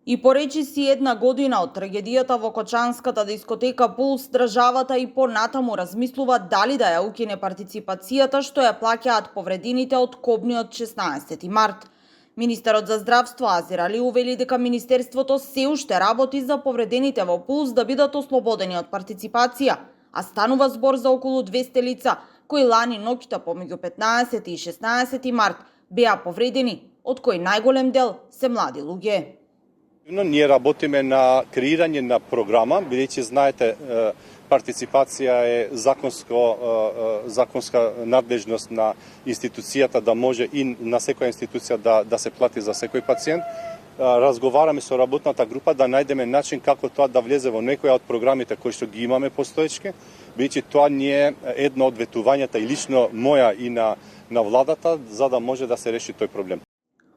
И поречиси една година од трагедијата во кочанската дискотека Пулс, државата и понатаму размислува дали да ја укине партиципацијата што ја плаќаат повредените од кобниот 16 март. Министерот за здравство Азир Али увели дека Министерството се уште работи за повредените во Пулс да бидат ослободени од партиципација, а станува збор за околу 200 лица кои лани ноќта помеѓу 15 и 16 март беа повредени, од кои најголем дел се млади луѓе. Ние работиме на креирање на програма, бидејќи знаете партиципација е законска надлежност на институцијата да може и на секоја институција да се плати за секој пациент. Разговараме со работната група да најдеме начин како тоа да влезе во некоја од програмите кои што ги имаме постоечки, бидејќи тоа не е едно од ветувањата и лично моја и на владата за да може да се реши тој проблем.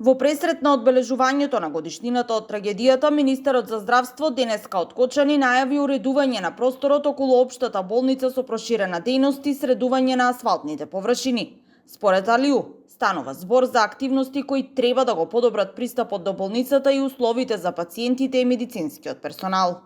Во пресрет на одбележувањето на годишнината од трагедијата, Министерот за здравство денеска од Кочани најави уредување на просторот околу општата болница со проширена дејност и средување на асфалтните површини. Според Алиу, станува збор за активности кои треба да го подобрат пристапот до болницата и условите за пациентите и медицинскиот персонал.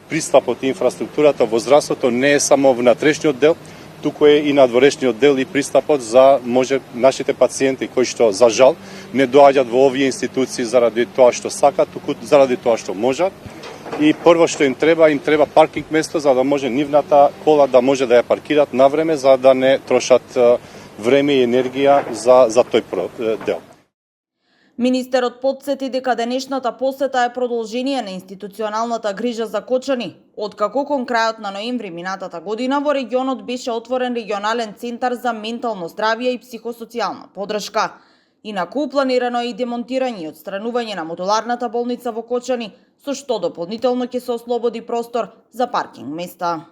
Пристапот и инфраструктурата во здравството не е само внатрешниот дел, туку е и надворешниот дел и пристапот за може нашите пациенти кои што за жал не доаѓаат во овие институции заради тоа што сакаат, туку заради тоа што можат. И прво што им треба паркинг место за да може нивната кола да може да ја паркираат на време за да не трошат време и енергија за тој дел. Министерот потсети дека денешната посета е продолжение на институционалната грижа за Кочани, откако кон крајот на ноември минатата година во регионот беше отворен регионален центар за ментално здравје и психосоцијална поддршка. Инаку планирано е и демонтирање и отстранување на модуларната болница во Кочани, со што дополнително ќе се ослободи простор за паркинг места.